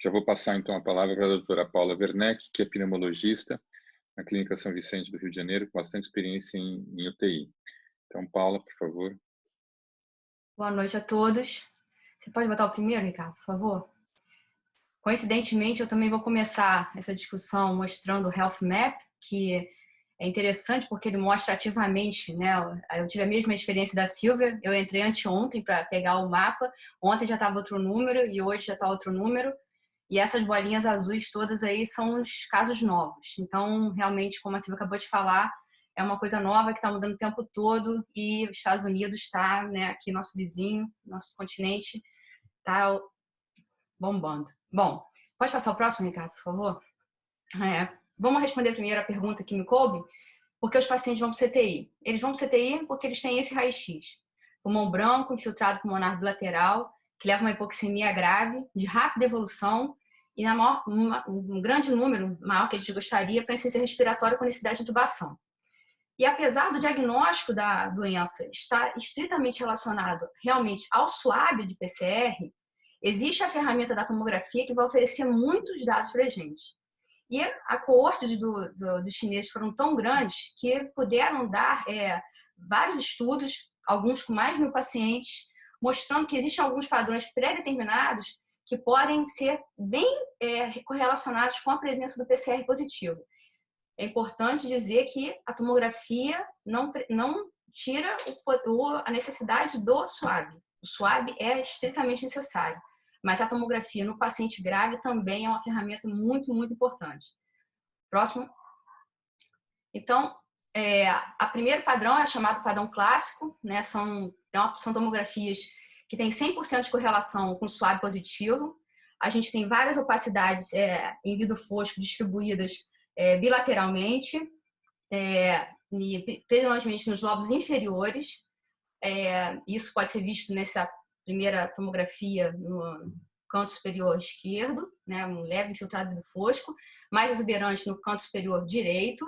Já vou passar, então, a palavra para a doutora Paula Werneck, que é pneumologista na Clínica São Vicente do Rio de Janeiro, com bastante experiência em UTI. Então, Paula, por favor. Boa noite a todos. Você pode botar o primeiro, Ricardo, por favor? Coincidentemente, eu também vou começar essa discussão mostrando o Health Map, que é interessante porque ele mostra ativamente, né? Eu tive a mesma experiência da Silvia, eu entrei anteontem para pegar o mapa, ontem já estava outro número e hoje já está outro número, e essas bolinhas azuis todas aí são os casos novos. Então, realmente, como a Silvia acabou de falar, é uma coisa nova que está mudando o tempo todo e os Estados Unidos está, né, aqui nosso vizinho, nosso continente, está bombando. Bom, pode passar o próximo, Ricardo, por favor? Vamos responder primeiro a pergunta que me coube. Por que os pacientes vão para o CTI? Eles vão para o CTI porque eles têm esse raio-x. Pulmão branco, infiltrado pulmonar bilateral, que leva a uma hipoxemia grave, de rápida evolução e um grande número, maior que a gente gostaria, para insuficiência respiratória com necessidade de intubação. E apesar do diagnóstico da doença estar estritamente relacionado realmente ao SWAB de PCR, existe a ferramenta da tomografia que vai oferecer muitos dados para a gente. E a coorte dos chineses foram tão grandes que puderam dar vários estudos, alguns com mais de 1.000 pacientes, mostrando que existem alguns padrões pré-determinados que podem ser bem correlacionados com a presença do PCR positivo. É importante dizer que a tomografia não tira a necessidade do SWAB. O SWAB é estritamente necessário, mas a tomografia no paciente grave também é uma ferramenta muito, muito importante. Próximo. Então, a primeiro padrão é chamado padrão clássico, né? São tomografias que têm 100% de correlação com SWAB positivo. A gente tem várias opacidades em vidro fosco distribuídas bilateralmente, e predominantemente nos lobos inferiores. Isso pode ser visto nessa primeira tomografia no canto superior esquerdo, né, um leve infiltrado do fosco, mais exuberante no canto superior direito,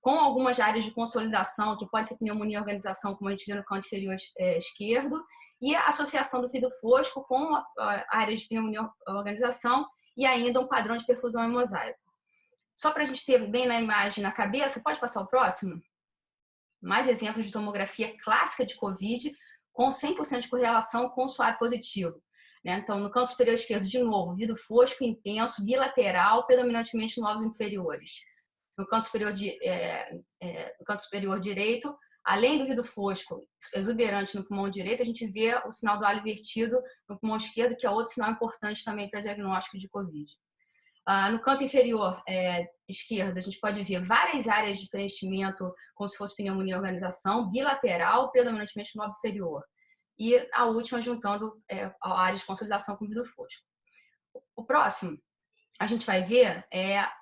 com algumas áreas de consolidação, que pode ser pneumonia e organização, como a gente vê no canto inferior esquerdo, e a associação do fluido fosco com áreas de pneumonia e organização, e ainda um padrão de perfusão em mosaico. Só para a gente ter bem na imagem, na cabeça, pode passar o próximo? Mais exemplos de tomografia clássica de COVID, com 100% de correlação com o SWAB positivo. Né? Então, no canto superior esquerdo, de novo, vidro fosco intenso, bilateral, predominantemente nos lobos inferiores. No canto superior, no canto superior direito, além do vidro fosco exuberante no pulmão direito, a gente vê o sinal do hálio invertido no pulmão esquerdo, que é outro sinal importante também para diagnóstico de COVID. No canto inferior esquerdo, a gente pode ver várias áreas de preenchimento, como se fosse pneumonia e organização, bilateral, predominantemente no lobo inferior. E a última juntando a área de consolidação com vidro fosco. O próximo, a gente vai ver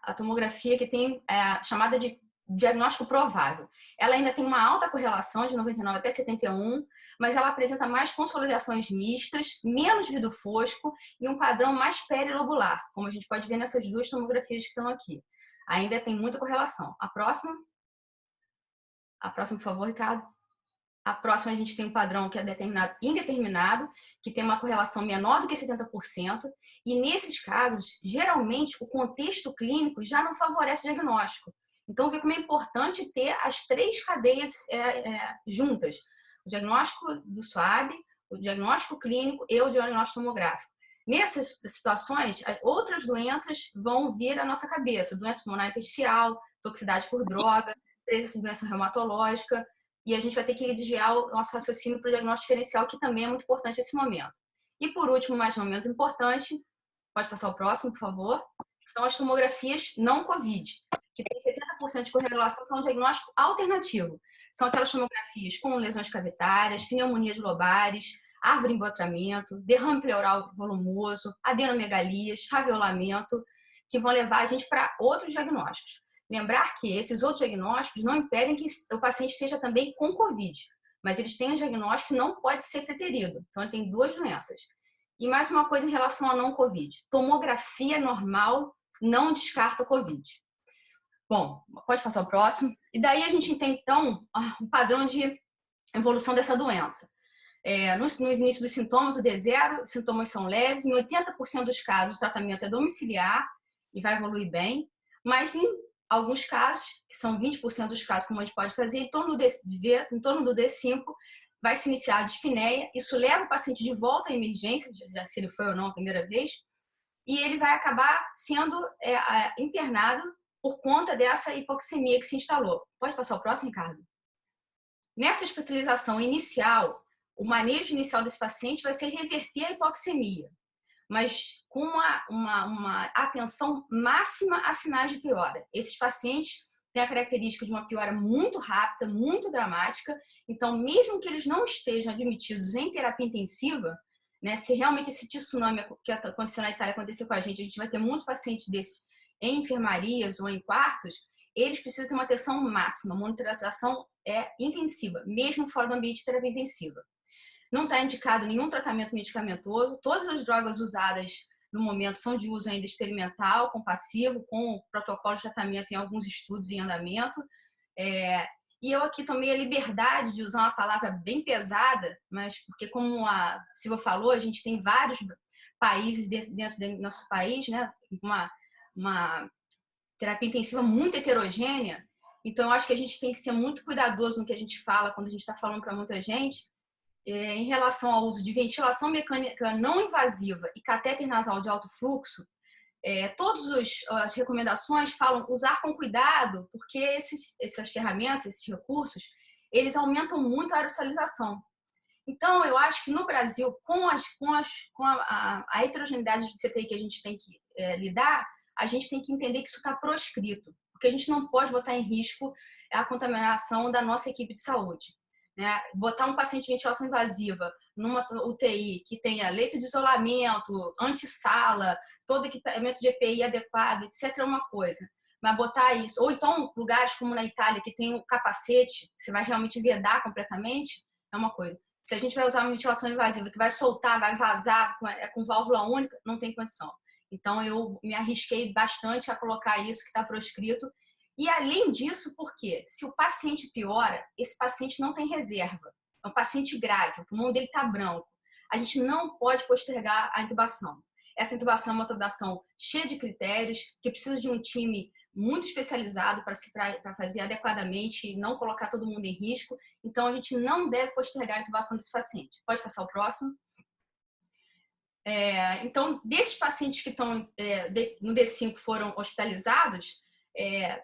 a tomografia que tem chamada de diagnóstico provável. Ela ainda tem uma alta correlação, de 99 até 71, mas ela apresenta mais consolidações mistas, menos vidro fosco e um padrão mais perilobular, como a gente pode ver nessas duas tomografias que estão aqui. Ainda tem muita correlação. A próxima, por favor, Ricardo. A próxima a gente tem um padrão que é indeterminado, que tem uma correlação menor do que 70%, e nesses casos, geralmente, o contexto clínico já não favorece o diagnóstico. Então, vê como é importante ter as três cadeias juntas. O diagnóstico do SWAB, o diagnóstico clínico e o diagnóstico tomográfico. Nessas situações, outras doenças vão vir à nossa cabeça. Doença pulmonar intersticial, toxicidade por droga, presença de doença reumatológica, e a gente vai ter que desviar o nosso raciocínio para o diagnóstico diferencial, que também é muito importante nesse momento. E por último, mas não menos importante, pode passar o próximo, por favor, são as tomografias não COVID, que tem 70% de correlação com um diagnóstico alternativo. São aquelas tomografias com lesões cavitárias, pneumonias lobares, árvore embotramento, derrame pleural volumoso, adenomegalias, faviolamento, que vão levar a gente para outros diagnósticos. Lembrar que esses outros diagnósticos não impedem que o paciente esteja também com COVID, mas eles têm um diagnóstico que não pode ser preterido. Então, ele tem duas doenças. E mais uma coisa em relação a não COVID. Tomografia normal não descarta COVID. Bom, pode passar o próximo. E daí a gente tem, então, um padrão de evolução dessa doença. No início dos sintomas, o D0, os sintomas são leves. Em 80% dos casos, o tratamento é domiciliar e vai evoluir bem. Mas em alguns casos, que são 20% dos casos, como a gente pode fazer, em torno do D5, vai se iniciar a dispneia. Isso leva o paciente de volta à emergência, já se ele foi ou não a primeira vez, e ele vai acabar sendo internado por conta dessa hipoxemia que se instalou. Pode passar o próximo, Ricardo? Nessa hospitalização inicial, o manejo inicial desse paciente vai ser reverter a hipoxemia, mas com uma atenção máxima a sinais de piora. Esses pacientes têm a característica de uma piora muito rápida, muito dramática, então mesmo que eles não estejam admitidos em terapia intensiva, né, se realmente esse tsunami que aconteceu na Itália acontecer com a gente vai ter muitos pacientes desses em enfermarias ou em quartos, eles precisam ter uma atenção máxima, a monitorização é intensiva, mesmo fora do ambiente de terapia intensiva. Não está indicado nenhum tratamento medicamentoso, todas as drogas usadas no momento são de uso ainda experimental, compassivo, com protocolo de tratamento em alguns estudos em andamento. E eu aqui tomei a liberdade de usar uma palavra bem pesada, mas porque como a Silvia falou, a gente tem vários países dentro do nosso país, né? Uma terapia intensiva muito heterogênea, então eu acho que a gente tem que ser muito cuidadoso no que a gente fala quando a gente está falando para muita gente, em relação ao uso de ventilação mecânica não invasiva e catéter nasal de alto fluxo. Todas as recomendações falam usar com cuidado, porque essas ferramentas, esses recursos, eles aumentam muito a aerosolização. Então, eu acho que no Brasil, com a heterogeneidade de CTI que a gente tem que lidar, a gente tem que entender que isso está proscrito, porque a gente não pode botar em risco a contaminação da nossa equipe de saúde. Né? Botar um paciente de ventilação invasiva numa UTI que tenha leito de isolamento, antessala, todo equipamento de EPI adequado, etc., é uma coisa. Mas botar isso, ou então lugares como na Itália, que tem o capacete, você vai realmente vedar completamente, é uma coisa. Se a gente vai usar uma ventilação invasiva que vai soltar, vai vazar com válvula única, não tem condição. Então, eu me arrisquei bastante a colocar isso que está proscrito. E, além disso, por quê? Se o paciente piora, esse paciente não tem reserva. É um paciente grave, o pulmão dele está branco. A gente não pode postergar a intubação. Essa intubação é uma intubação cheia de critérios, que precisa de um time muito especializado para fazer adequadamente e não colocar todo mundo em risco. Então, a gente não deve postergar a intubação desse paciente. Pode passar o próximo. Então, desses pacientes que estão no D5 foram hospitalizados,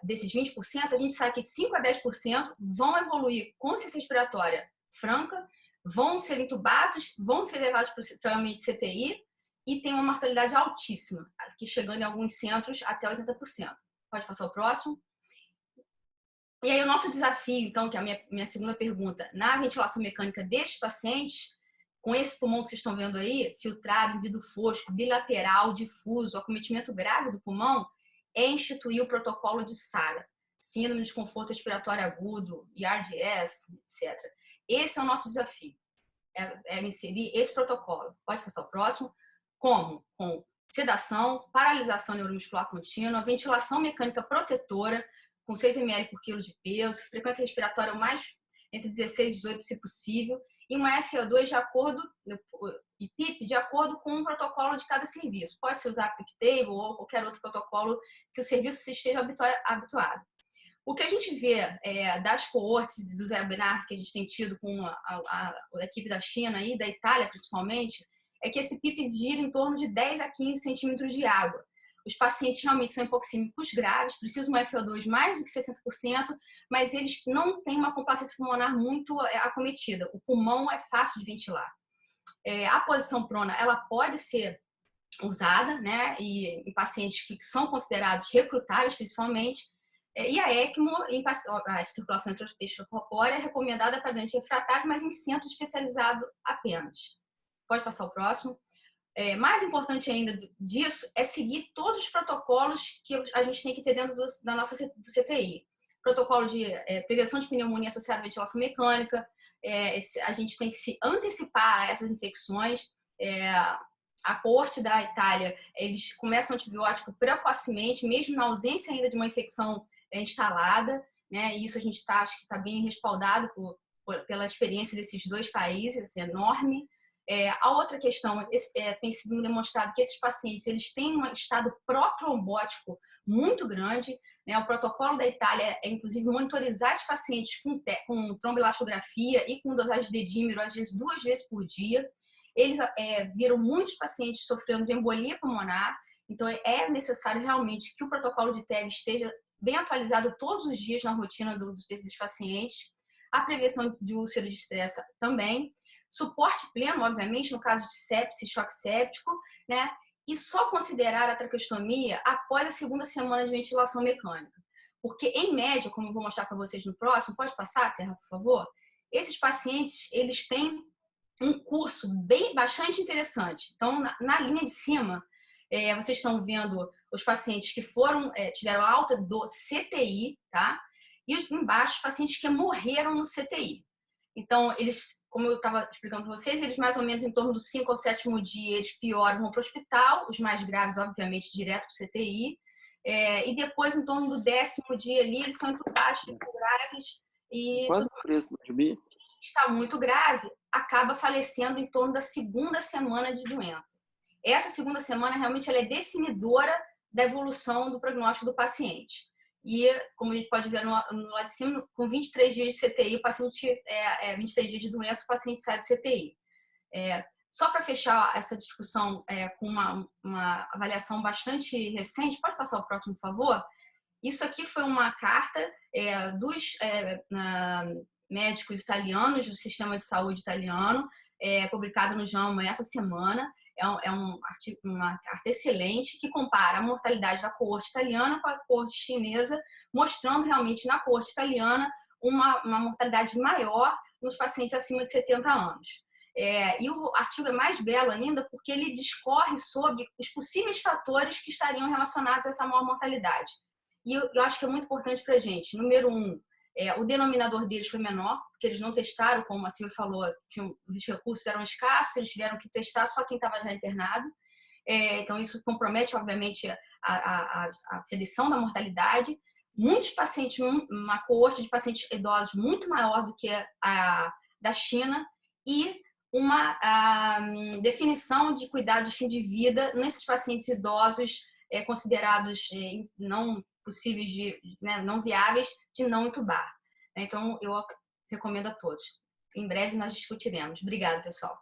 desses 20%, a gente sabe que 5 a 10% vão evoluir com insuficiência respiratória franca, vão ser intubados, vão ser levados para o ambiente CTI e tem uma mortalidade altíssima, que chegando em alguns centros até 80%. Pode passar o próximo. E aí o nosso desafio, então, que é a minha segunda pergunta, na ventilação mecânica destes pacientes, com esse pulmão que vocês estão vendo aí, filtrado, em vidro fosco, bilateral, difuso, acometimento grave do pulmão, é instituir o protocolo de SARA, Síndrome de Desconforto Respiratório Agudo, IRDS, etc. Esse é o nosso desafio, é inserir esse protocolo. Pode passar o próximo. Como? Com sedação, paralisação neuromuscular contínua, ventilação mecânica protetora, com 6 ml por quilo de peso, frequência respiratória mais entre 16 e 18, se possível, e uma FO2 de acordo, e PIP de acordo com o protocolo de cada serviço. Pode-se usar PIP-Table ou qualquer outro protocolo que o serviço se esteja habituado. O que a gente vê das coortes dos webinars que a gente tem tido com a equipe da China e da Itália, principalmente, é que esse PIP gira em torno de 10 a 15 centímetros de água. Os pacientes realmente são hipoxêmicos graves, precisam de uma FO2 mais do que 60%, mas eles não têm uma complacência pulmonar muito acometida. O pulmão é fácil de ventilar. A posição prona, ela pode ser usada, né, e em pacientes que são considerados recrutáveis, principalmente, e a ECMO, a circulação extracorpórea, é recomendada para doentes refratários, mas em centro especializado apenas. Pode passar o próximo. Mais importante ainda disso é seguir todos os protocolos que a gente tem que ter dentro da nossa do CTI. Protocolo de prevenção de pneumonia associada à ventilação mecânica, a gente tem que se antecipar a essas infecções. A coorte da Itália, eles começam antibiótico precocemente, mesmo na ausência ainda de uma infecção instalada, né? E isso a gente acho que está bem respaldado pela experiência desses dois países, enorme. A outra questão, tem sido demonstrado que esses pacientes eles têm um estado protrombótico muito grande, né? O protocolo da Itália é, inclusive, monitorizar os pacientes com tromboelastografia e com dosagem de dímero, às vezes 2 vezes por dia. Eles viram muitos pacientes sofrendo de embolia pulmonar, então é necessário realmente que o protocolo de TEV esteja bem atualizado todos os dias na rotina desses pacientes. A prevenção de úlcera de estresse também. Suporte pleno, obviamente, no caso de sepse, choque séptico, né? E só considerar a traqueostomia após a segunda semana de ventilação mecânica. Porque, em média, como eu vou mostrar para vocês no próximo, pode passar, Terra, por favor? Esses pacientes, eles têm um curso bastante interessante. Então, na linha de cima, vocês estão vendo os pacientes que tiveram alta do CTI, tá? E embaixo, os pacientes que morreram no CTI. Então, eles, como eu estava explicando para vocês, eles mais ou menos em torno do 5º ou 7º dia, eles pioram, vão para o hospital, os mais graves, obviamente, direto para o CTI. E depois, em torno do 10º dia ali, eles são entubados, ficam graves. E quase por isso, Jubi. Está muito grave, acaba falecendo em torno da segunda semana de doença. Essa segunda semana, realmente, ela é definidora da evolução do prognóstico do paciente. E, como a gente pode ver no lado de cima, com 23 dias de CTI, o paciente, 23 dias de doença, o paciente sai do CTI. Só para fechar essa discussão com uma avaliação bastante recente, pode passar o próximo, por favor? Isso aqui foi uma carta dos médicos italianos, do sistema de saúde italiano, publicada no JAMA essa semana. É uma carta excelente que compara a mortalidade da coorte italiana com a coorte chinesa, mostrando realmente na coorte italiana uma mortalidade maior nos pacientes acima de 70 anos. E o artigo é mais belo ainda porque ele discorre sobre os possíveis fatores que estariam relacionados a essa maior mortalidade. E eu acho que é muito importante para a gente. Número 1, o denominador deles foi menor, porque eles não testaram, como a Silvia falou, os recursos eram escassos, eles tiveram que testar só quem estava já internado. Então, isso compromete, obviamente, a predição da mortalidade. Muitos pacientes, uma coorte de pacientes idosos muito maior do que a da China, e uma definição de cuidado de fim de vida nesses pacientes idosos considerados não possíveis, não viáveis, de não entubar. Então, eu recomendo a todos. Em breve nós discutiremos. Obrigada, pessoal.